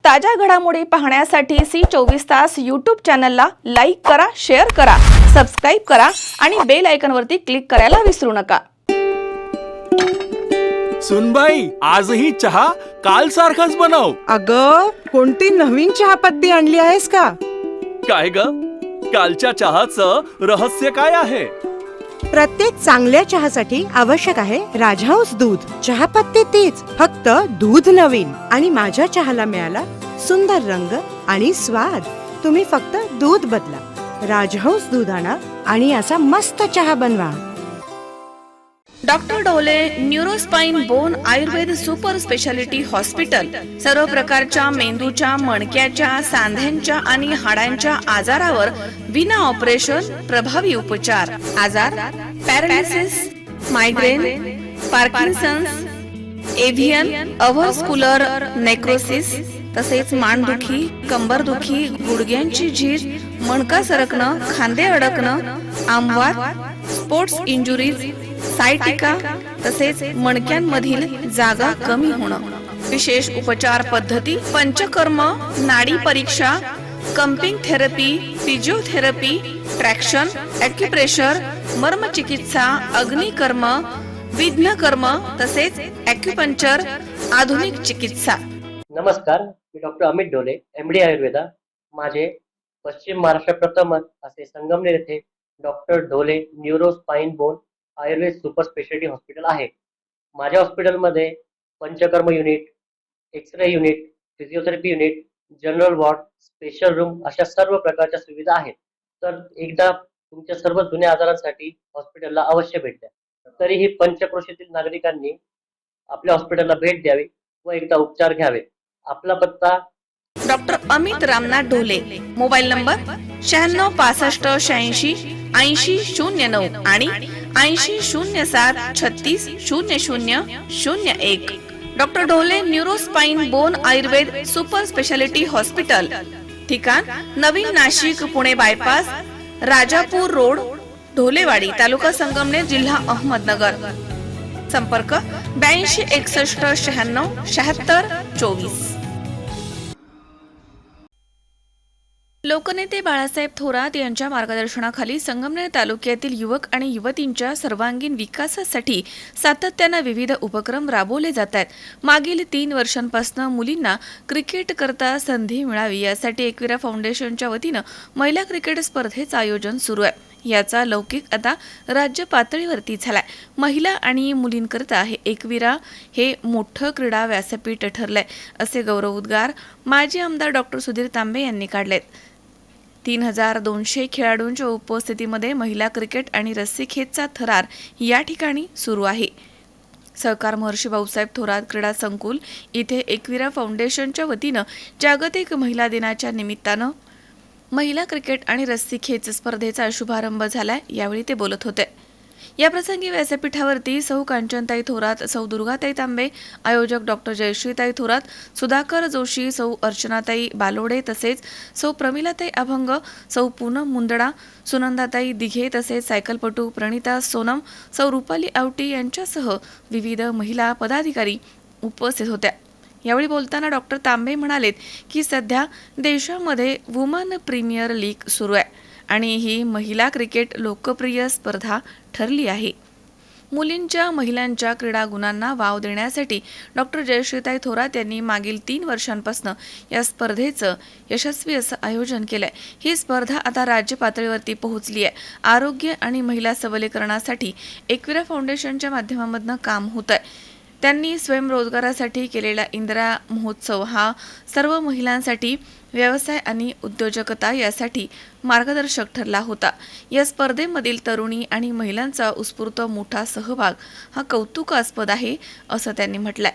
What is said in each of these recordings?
ताज्या घडामोडी पाहण्यासाठी C24 तास यूट्यूब चॅनलला लाईक करा, शेअर करा, सबस्क्राईब करा आणि बेल आयकॉनवरती क्लिक करायला विसरू नका. सुनबाई, आजही चहा काल सारखाच बनव. अगं, कोणती नवीन चहापत्ती आणली आहेस का? काय ग, कालच्या चहाचं रहस्य काय आहे? प्रत्येक चांगल्या चहासाठी आवश्यक आहे राजहंस दूध. चहापत्ती तीच, फक्त दूध नवीन. आणि माझ्या चहाला मिळाला सुंदर रंग आणि स्वाद. तुम्ही फक्त दूध बदला, राजहंस दूध आणा आणि असा मस्त चहा बनवा. Doctor Dhole neurospine bone Ayurveda super speciality hospital सर्व प्रकारच्या मेंदूच्या, मणक्याच्या, सांध्यांच्या आणि हाडांच्या आजारावर विना ऑपरेशन प्रभावी उपचार. आजार पॅरालिसिस, मायग्रेन, पार्किन्सन्स, एव्हियन, अव्हस्क्युलर नेक्रोसिस, तसेच मानदुखी, कंबरदुखी, गुडघ्यांची झीज, मणका सरकणं, खांदे अडकणं, आमवात, स्पोर्ट्स इंजुरीज, सायटिका, तसेच मणक्यांमधील जागा कमी होणं. विशेष उपचार पद्धती पंचकर्म, नाडी परीक्षा, cupping therapy, physiotherapy, traction, acupressure, मर्मचिकित्सा, अग्निकर्म, विघ्नकर्म, तसेच ॲक्युपंक्चर, आधुनिक चिकित्सा. नमस्कार, मी डॉक्टर अमित ढोले, MD आयुर्वेदा. माझे पश्चिम महाराष्ट्र प्रथमच असे संगमनेर येथे doctor Dhole neuro spine bone Ayurveda super speciality hospital आहे. माझ्या हॉस्पिटलमध्ये panchakarma unit, x ray unit, physiotherapy unit, general ward, special room अशा सर्व प्रकारच्या सुविधा आहेत. तर एकदा तुमच्या सर्व जुन्या आजारांसाठी हॉस्पिटलला अवश्य भेट द्या. तरीही पंचक्रोशीतील नागरिकांनी आपल्या हॉस्पिटलला भेट द्यावी व एकदा उपचार घ्यावे. आपला पत्ता doctor Amit Ramnath Dhole, mobile number 96 65 86 80 09 आणि 80 07 36 00 01. Doctor Dhole neurospine bone Ayurveda super speciality hospital, ठिकाण नवीन नाशिक पुणे बायपास, राजापूर रोड, ढोलेवाडी, तालुका संगमनेर, जिल्हा अहमदनगर. संपर्क 82 61 96 76 24. लोकनेते बाळासाहेब थोरात यांच्या मार्गदर्शनाखाली संगमनेर तालुक्यातील युवक आणि युवतींच्या सर्वांगीण विकासासाठी सातत्याने विविध उपक्रम राबवले जात आहेत. मागील 3 वर्षांपासून मुलींना क्रिकेट करता संधी मिळावी यासाठी एकविरा फाउंडेशनच्या वतीनं महिला क्रिकेट स्पर्धेचं आयोजन सुरू आहे. याचा लौकिक आता राज्य पातळीवरती झालाय. महिला आणि मुलींकरता हे एकविरा हे मोठं क्रीडा व्यासपीठ ठरलंय, असे गौरवोद्गार माजी आमदार डॉक्टर सुधीर तांबे यांनी काढलेत. 3200 खेळाडूंच्या उपस्थितीमध्ये महिला क्रिकेट आणि रस्सीखेचचा थरार या ठिकाणी सुरू आहे. सहकार महर्षी भाऊसाहेब थोरात क्रीडा संकुल इथे एकविरा फाउंडेशनच्या वतीनं जागतिक महिला दिनाच्या निमित्तानं महिला क्रिकेट आणि रस्सीखेच स्पर्धेचा शुभारंभ झालाय. यावेळी ते बोलत होते. याप्रसंगी व्यासपीठावरती सौ कांचनताई थोरात, सौ दुर्गाताई तांबे, आयोजक डॉक्टर जयश्रीताई थोरात, सुधाकर जोशी, सौ अर्चनाताई बालोडे, तसेच सौ प्रमिलाताई अभंग, सौ पूनम मुंदडा, सुनंदाताई दिघे, तसेच सायकलपटू प्रणिता सोनम, सौ रुपाली आवटी यांच्यासह विविध महिला पदाधिकारी उपस्थित होत्या. यावेळी बोलताना डॉक्टर तांबे म्हणालेत की सध्या देशामध्ये वुमन प्रीमियर लीग सुरू आहे आणि ही महिला क्रिकेट लोकप्रिय स्पर्धा ठरली आहे. मुलींच्या, महिलांच्या क्रीडा गुणांना वाव देण्यासाठी डॉक्टर जयश्रीताई थोरात यांनी मागील 3 वर्षांपासून या स्पर्धेचं यशस्वी असं आयोजन केलंय. ही स्पर्धा आता राज्य पातळीवरती पोहोचली आहे. आरोग्य आणि महिला सबलीकरणासाठी एकविरा फाउंडेशनच्या माध्यमामधून काम होत आहे. त्यांनी स्वयंरोजगारासाठी केलेला इंदिरा महोत्सव हा सर्व महिलांसाठी व्यवसाय आणि उद्योजकता यासाठी मार्गदर्शक ठरला होता. या स्पर्धेमधील तरुणी आणि महिलांचा उत्स्फूर्त मोठा सहभाग हा कौतुकास्पद आहे, असं त्यांनी म्हटलंय.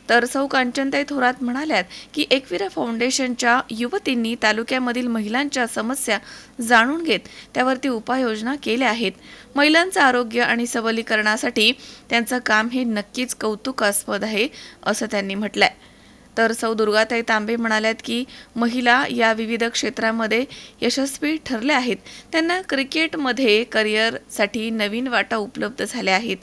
तर सौ कांचनताई थोरात म्हणाल्यात की एकविरा फाउंडेशनच्या युवतींनी तालुक्यामधील महिलांच्या समस्या जाणून घेत त्यावरती उपाययोजना केल्या आहेत. महिलांचं आरोग्य आणि सबलीकरणासाठी त्यांचं काम हे नक्कीच कौतुकास्पद आहे, असं त्यांनी म्हटलंय. तर सौ दुर्गाताई तांबे म्हणाल्यात की महिला या विविध क्षेत्रामध्ये यशस्वी ठरल्या आहेत. त्यांना क्रिकेटमध्ये करिअरसाठी नवीन वाटा उपलब्ध झाल्या आहेत.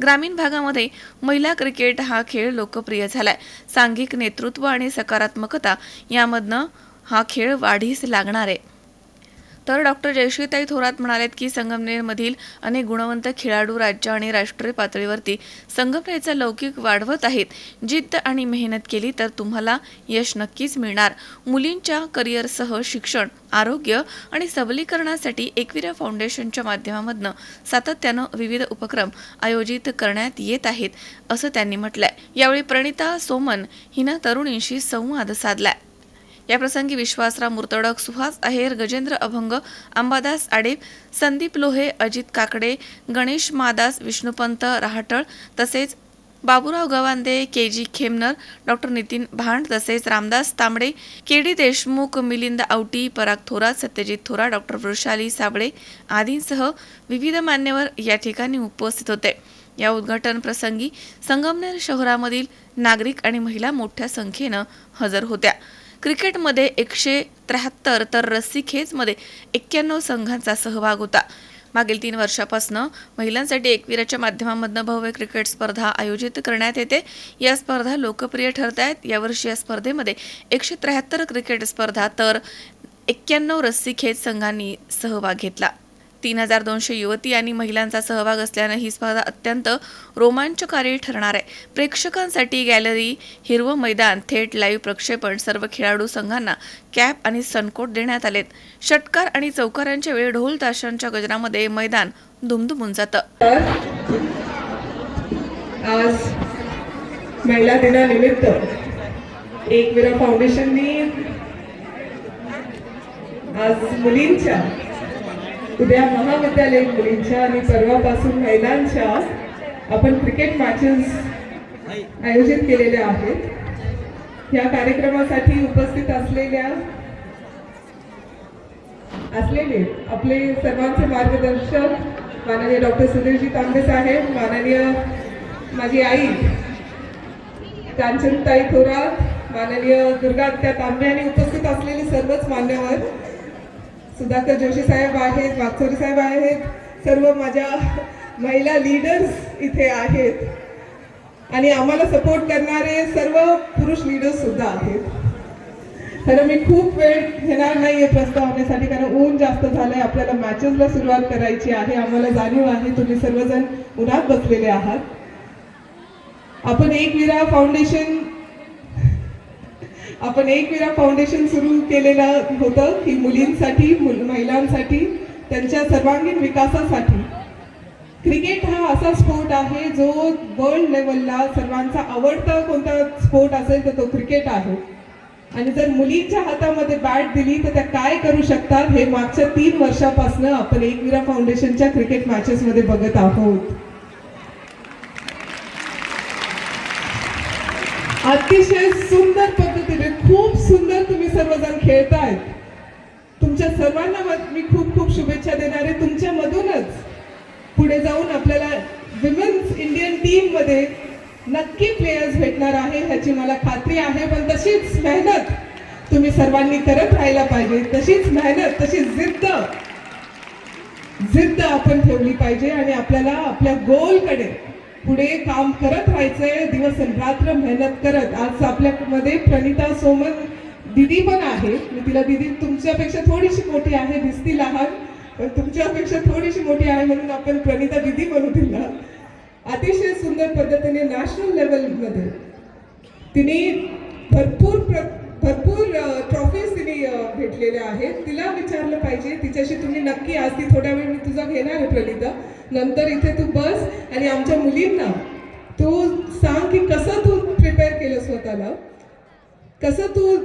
ग्रामीण भागामध्ये महिला क्रिकेट हा खेळ लोकप्रिय झालाय. सांघिक नेतृत्व आणि सकारात्मकता यामधनं हा खेळ वाढीस लागणार आहे. तर डॉक्टर जयश्रीताई थोरात म्हणालेत की संगमनेरमधील अनेक गुणवंत खेळाडू राज्य आणि राष्ट्रीय पातळीवरती संगमनेरचा लौकिक वाढवत आहेत. जिद्द आणि मेहनत केली तर तुम्हाला यश नक्कीच मिळणार. मुलींच्या करिअरसह शिक्षण, आरोग्य आणि सबलीकरणासाठी एकविरा फाउंडेशनच्या माध्यमामधनं सातत्यानं विविध उपक्रम आयोजित करण्यात येत आहेत, असं त्यांनी म्हटलंय. यावेळी प्रणिता सोमन हिनं तरुणींशी संवाद साधलाय. याप्रसंगी विश्वासराव मुर्तडक, सुहास आहेर, गजेंद्र अभंग, अंबादास आडेप, संदीप लोहे, अजित काकडे, गणेश मादास, विष्णुपंत राहटळ तसेच बाबूराव गवांदे, के.जी. खेमनर, डॉक्टर नितीन भांड तसेच रामदास तांबडे, के.डी. देशमुख, मिलिंद आवटी, पराग थोरात, सत्यजित थोरात, डॉक्टर वृषाली साबळे आदींसह विविध मान्यवर या ठिकाणी उपस्थित होते. या उद्घाटन प्रसंगी संगमनेर शहरामधील नागरिक आणि महिला मोठ्या संख्येनं हजर होत्या. क्रिकेटमध्ये 173 तर रस्सीखेचमध्ये 91 संघांचा सहभाग होता. मागील 3 वर्षापासून महिलांसाठी एकविराच्या माध्यमांमधून भव्य क्रिकेट स्पर्धा आयोजित करण्यात येते. या स्पर्धा लोकप्रिय ठरत आहेत. यावर्षी या स्पर्धेमध्ये 173 क्रिकेट स्पर्धा तर 91 रस्सीखेच संघांनी सहभाग घेतला. 3200 युवती आणि महिलांचा सहभाग असल्यानं ही स्पर्धा अत्यंत रोमांचकारी ठरणार आहे. प्रेक्षकांसाठी गॅलरी, हिरवं मैदान, थेट लाईव्ह प्रक्षेपण, सर्व खेळाडू संघांना कॅप आणि सनकोट देण्यात आलेत. षटकार आणि चौकारांच्या वेळी ढोल ताशांच्या गजरामध्ये मैदान दुमदुमून जातं. आज महिला दिनानिमित्त एकविरा फाउंडेशननी आज मुलींच्या, उद्या महाविद्यालयीन मुलींच्या आणि परवापासून महिलांच्या आपण क्रिकेट मॅचेस आयोजित केलेल्या आहेत. या कार्यक्रमासाठी उपस्थित असलेले आपले सर्वांचे मार्गदर्शक माननीय डॉक्टर सुधीरजी तांबे साहेब, माननीय माझी आई कांचनताई थोरात, माननीय दुर्गात्या तांबे आणि उपस्थित असलेले सर्वच मान्यवर, सुधाकर जोशी साहेब आहेत, वागचोरे साहेब आहेत, सर्व माझ्या महिला लीडर्स इथे आहेत आणि आम्हाला सपोर्ट करणारे सर्व पुरुष लीडर्स सुद्धा आहेत. खरं मी खूप वेळ घेणार नाहीये प्रस्तावनेसाठी, कारण ऊन जास्त झालंय. आपल्याला मॅचेसला सुरुवात करायची आहे. आम्हाला जाणीव आहे तुम्ही सर्वजण उन्हात बसलेले आहात. आपण एकविरा फाउंडेशन सुरू केलेलं होतं की मुलींसाठी, महिलांसाठी, त्यांच्या सर्वांगीण विकासासाठी. क्रिकेट हा असा स्पोर्ट आहे जो वर्ल्ड लेवलला सर्वांचा आवडता कोणता स्पोर्ट असेल तर तो क्रिकेट आहे. आणि जर मुलींच्या हातामध्ये बॅट दिली तर त्या काय करू शकतात हे मागच्या 3 वर्षापासून आपण एकविरा फाउंडेशनच्या क्रिकेट मॅचेसमध्ये बघत आहोत. अतिशय सुंदर पद्धतीने, खूप सुंदर तुम्ही सर्वजण खेळतायत. तुमच्या सर्वांना मी खूप खूप शुभेच्छा देणार आहे. तुमच्यामधूनच पुढे जाऊन आपल्याला विमेन्स इंडियन टीम मध्ये नक्की प्लेयर्स भेटणार आहे ह्याची मला खात्री आहे. पण तशीच मेहनत तुम्ही सर्वांनी करत राहायला पाहिजे. तशीच मेहनत, तशी जिद्द आपण ठेवली पाहिजे आणि आपल्याला आपल्या गोलकडे पुढे काम करत राहायचंय, दिवस रात्र मेहनत करत. आज आपल्यामध्ये प्रणिता सोमन दीदी पण आहे. मी तिला दीदी, तुमच्यापेक्षा थोडीशी मोठी आहे, दिसती लहान पण तुमच्यापेक्षा थोडीशी मोठी आहे म्हणून आपण प्रणिता दीदी म्हणू तिला. अतिशय सुंदर पद्धतीने नॅशनल लेवलमध्ये तिने भरपूर ट्रॉफीज तिने भेटलेल्या आहेत. तिला विचारलं पाहिजे, तिच्याशी तुम्ही नक्की, आज ती थोड्या वेळ मी तुझा घेणार आहे प्रणिता, नंतर इथे तू बस आणि आमच्या मुलींना तू सांग की कसं तू प्रिपेअर केलं स्वतःला, कसं तू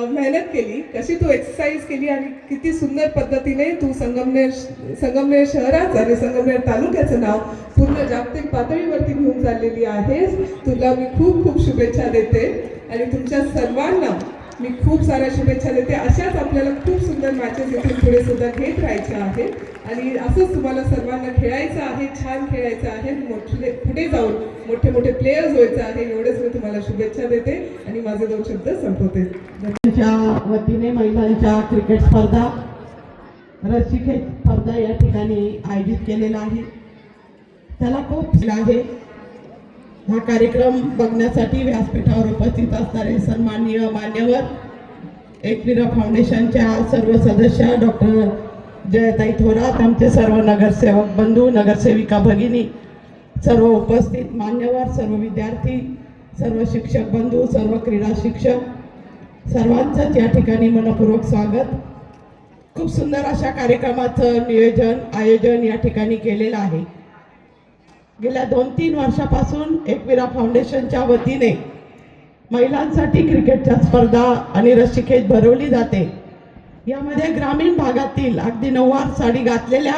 मेहनत केली, कशी तू एक्सरसाइज केली आणि किती सुंदर पद्धतीने तू संगमनेर शहराचं आणि संगमनेर तालुक्याचं नाव पूर्ण जागतिक पातळीवरती घेऊन चाललेली आहेस. तुला मी खूप खूप शुभेच्छा देते आणि तुमच्या सर्वांना मी खूप साऱ्या शुभेच्छा देते. अशाच आपल्याला खूप सुंदर मॅचेस इथून पुढे सुद्धा घेत राहायच्या आहेत आणि असंच तुम्हाला सर्वांना खेळायचं आहे, छान खेळायचं आहे, पुढे जाऊन मोठे मोठे प्लेयर्स व्हायचं आहे. एवढेच मी तुम्हाला शुभेच्छा देते आणि माझे 2 शब्द संपवते. त्यांच्या वतीने महिलांच्या क्रिकेट स्पर्धा, रस्सीखेच स्पर्धा या ठिकाणी आयोजित केलेला आहे. त्याला खूप आहे. हा कार्यक्रम बघण्यासाठी व्यासपीठावर उपस्थित असणारे सन्माननीय मान्यवर एकविरा फाउंडेशनच्या सर्व सदस्य डॉक्टर जयताई थोरात, आमचे सर्व नगरसेवक बंधू, नगरसेविका भगिनी, सर्व उपस्थित मान्यवर, सर्व विद्यार्थी, सर्व शिक्षक बंधू, सर्व क्रीडा शिक्षक, सर्वांचंच या ठिकाणी मनपूर्वक स्वागत. खूप सुंदर अशा कार्यक्रमाचं आयोजन या ठिकाणी केलेलं आहे. गेल्या 2-3 वर्षापासून एकविरा फाउंडेशनच्या वतीने महिलांसाठी क्रिकेटच्या स्पर्धा आणि रस्सीखेच भरवली जाते. यामध्ये ग्रामीण भागातील अगदी नऊवार साडी घातलेल्या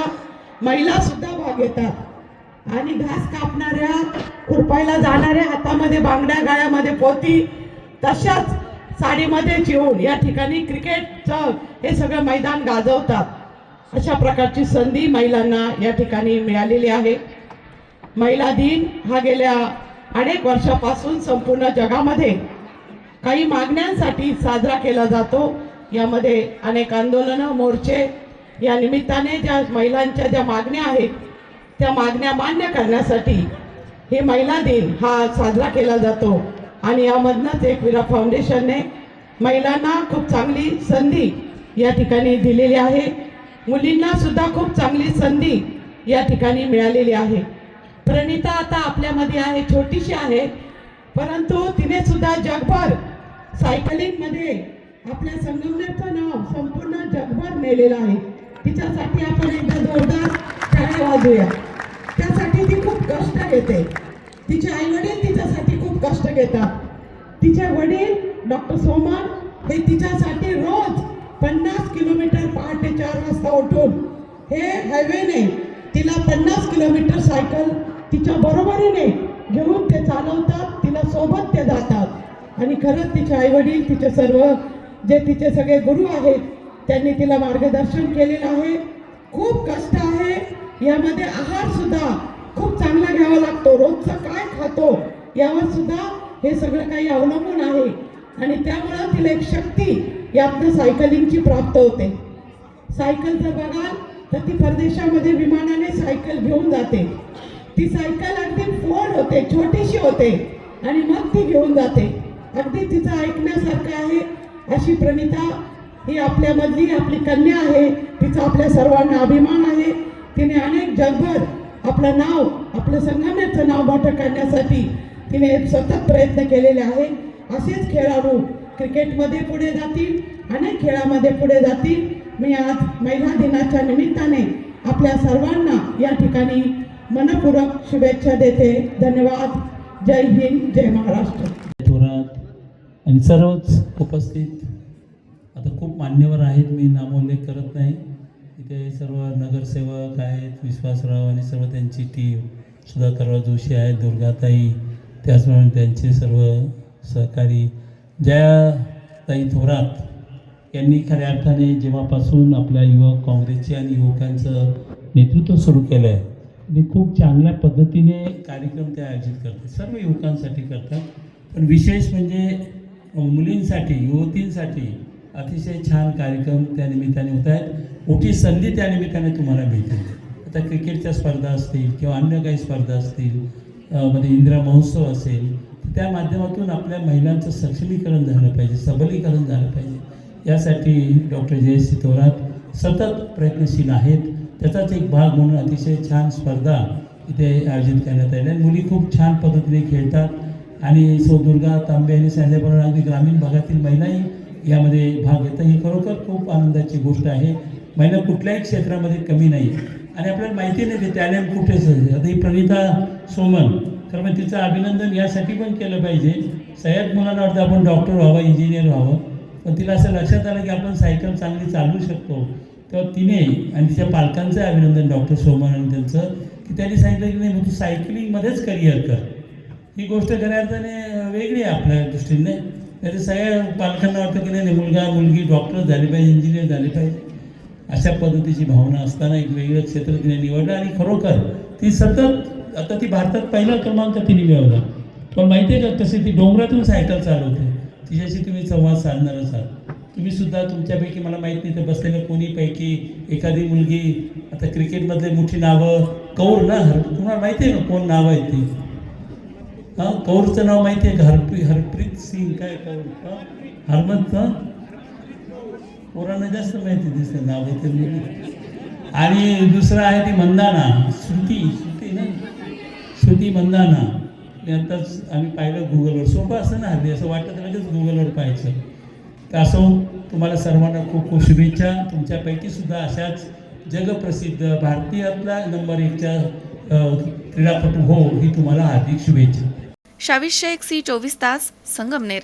महिला सुद्धा भाग घेतात आणि घास कापणाऱ्या, खुरपायला जाणाऱ्या, हातामध्ये बांगड्या, गळ्यामध्ये पोती, तशाच साडीमध्ये येऊन या ठिकाणी क्रिकेटचं हे सगळं मैदान गाजवतात. अशा प्रकारची संधी महिलांना या ठिकाणी मिळालेली आहे. महिला दिन हा गेल्या अनेक वर्षापासून संपूर्ण जगामध्ये काही मागण्यांसाठी साजरा केला जातो. यामध्ये अनेक आंदोलनं, मोर्चे या निमित्ताने ज्या महिलांच्या ज्या मागण्या आहेत त्या मागण्या मान्य करण्यासाठी हे महिला दिन हा साजरा केला जातो. आणि यामधनंच एकविरा फाउंडेशनने महिलांना खूप चांगली संधी या ठिकाणी दिलेली आहे. मुलींना सुद्धा खूप चांगली संधी या ठिकाणी मिळालेली आहे. प्रणिता आता आपल्यामध्ये आहे, छोटीशी आहे, परंतु तिने सुद्धा जगभर सायकलिंगमध्ये आपल्या संगमनेरचं नाव संपूर्ण जगभर नेलेलं आहे. तिच्यासाठी आपण एकदा जोरदार टाळ्या वाजवूया. त्यासाठी ती खूप कष्ट घेते. तिचे आई वडील तिच्यासाठी खूप कष्ट घेतात. तिचे वडील डॉक्टर सोमन हे तिच्यासाठी रोज 50 किलोमीटर पहाटे 4 वाजता उठून हे हायवेने तिला 50 किलोमीटर सायकल तिच्या बरोबरीने घेऊन ते चालवतात. तिला सोबत ते जातात आणि खरंच तिचे आई वडील, तिचे सर्व जे तिचे सगळे गुरु आहेत त्यांनी तिला मार्गदर्शन केलेलं आहे. खूप कष्ट आहे. यामध्ये आहार सुद्धा खूप चांगला घ्यावा लागतो. रोजचं काय खातो यावर सुद्धा हे सगळं काही अवलंबून आहे आणि त्यामुळं तिला एक शक्ती यातनं सायकलिंगची प्राप्त होते. सायकल जर बघाल तर ती परदेशामध्ये विमानाने सायकल घेऊन जाते. ती सायकल अगदी फोड होते, छोटीशी होते आणि मग ती घेऊन जाते. अगदी तिचं ऐकण्यासारखं आहे. अशी प्रणिता ही आपल्यामधली आपली कन्या आहे. तिचा आपल्या सर्वांना अभिमान आहे. तिने अनेक जगभर आपलं नाव, आपलं संगमनेरचं नाव मोठं करण्यासाठी तिने सतत प्रयत्न केलेले आहे. असेच खेळाडू क्रिकेटमध्ये पुढे जातील, अनेक खेळामध्ये पुढे जातील. मी आज महिला दिनाच्या निमित्ताने आपल्या सर्वांना या ठिकाणी मनपूर्वक शुभेच्छा देते. धन्यवाद. जय हिंद, जय महाराष्ट्र. थोरात आणि सर्वच उपस्थित आता खूप मान्यवर आहेत, मी नामोल्लेख करत नाही. इथे सर्व नगरसेवक आहेत, विश्वासराव आणि सर्व त्यांची टीम, सुधाकरराव जोशी आहेत, दुर्गाताई, त्याचप्रमाणे त्यांचे सर्व सहकारी जयाताई थोरात यांनी खऱ्या अर्थाने जेव्हापासून आपल्या युवक काँग्रेसचे आणि युवकांचं नेतृत्व सुरू केलं आहे आणि खूप चांगल्या पद्धतीने कार्यक्रम ते आयोजित करतात. सर्व युवकांसाठी करतात, पण विशेष म्हणजे मुलींसाठी, युवतींसाठी अतिशय छान कार्यक्रम त्या निमित्ताने होत आहेत. मोठी संधी त्या निमित्ताने तुम्हाला मिळते. आता क्रिकेटच्या स्पर्धा असतील किंवा अन्य काही स्पर्धा असतील, मध्ये इंदिरा महोत्सव असेल, त्या माध्यमातून आपल्या महिलांचं सक्षमीकरण झालं पाहिजे, सबलीकरण झालं पाहिजे. यासाठी डॉक्टर जयश्री थोरात सतत प्रयत्नशील आहेत. त्याचाच एक भाग म्हणून अतिशय छान स्पर्धा इथे आयोजित करण्यात आल्या. मुली खूप छान पद्धतीने खेळतात आणि सौ दुर्गा तांबे यांनी सांगितल्याप्रमाणे अगदी ग्रामीण भागातील महिलाही यामध्ये भाग घेतात. ही खरोखर खूप आनंदाची गोष्ट आहे. महिला कुठल्याही क्षेत्रामध्ये कमी नाही आणि आपल्याला माहिती नाही ते टॅलेंट कुठेच आहे. आता ही प्रणिता सोमन, तर मग तिचं अभिनंदन यासाठी पण केलं पाहिजे. सगळ्यात मुलांना वाटतं आपण डॉक्टर व्हावं, इंजिनियर व्हावं, पण तिला असं लक्षात आलं की आपण सायकल चांगली चालवू शकतो. तेव्हा तिने आणि तिच्या पालकांचं अभिनंदन डॉक्टर सोमन आणि त्यांचं, की त्यांनी सांगितलं की नाही मग तू सायकलिंगमध्येच करिअर कर. ही गोष्ट खऱ्या अर्थाने वेगळी आहे आपल्या दृष्टीने. त्याच्या सगळ्या पालकांना वाटतं की नाही मुलगा मुलगी डॉक्टर झाले पाहिजे, इंजिनियर झाले पाहिजे. अशा पद्धतीची भावना असताना एक वेगळं क्षेत्र तिने निवडलं आणि खरोखर ती सतत, आता ती भारतात पहिला क्रमांक तिने मिळवला. पण माहिती आहे का कशी ती डोंगरातून सायकल चालवते. तिच्याशी तुम्ही संवाद साधणारच आहात. तुम्ही सुद्धा तुमच्यापैकी, मला माहीत नाही तर बसलेल्या कोणीपैकी एखादी मुलगी, आता क्रिकेटमधले मोठी नावं कौर ना तुम्हाला माहिती आहे का कोण नाव आहे ते? हां, कौरचं नाव माहिती आहे का? हरप्रीत सिंग काय कौर? हरमत पोरांना जास्त माहिती दिसतं नाव आहे ते. आणि दुसरं आहे ती मंदाना, श्रुती ना, श्रुती मंदाना. मी आत्ताच आम्ही पाहिलं गुगलवर. सोपं असतं ना हल्ली, असं वाटतं लगेच गुगलवर पाहायचं. तर असो, तुम्हाला सर्वांना खूप खूप शुभेच्छा. तुमच्यापैकी सुद्धा अशाच जगप्रसिद्ध भारतीयातला नंबर 1च्या क्रीडापटू हो, ही तुम्हाला हार्दिक शुभेच्छा. शावीर शेख, सी 24 तास, संगमनेर.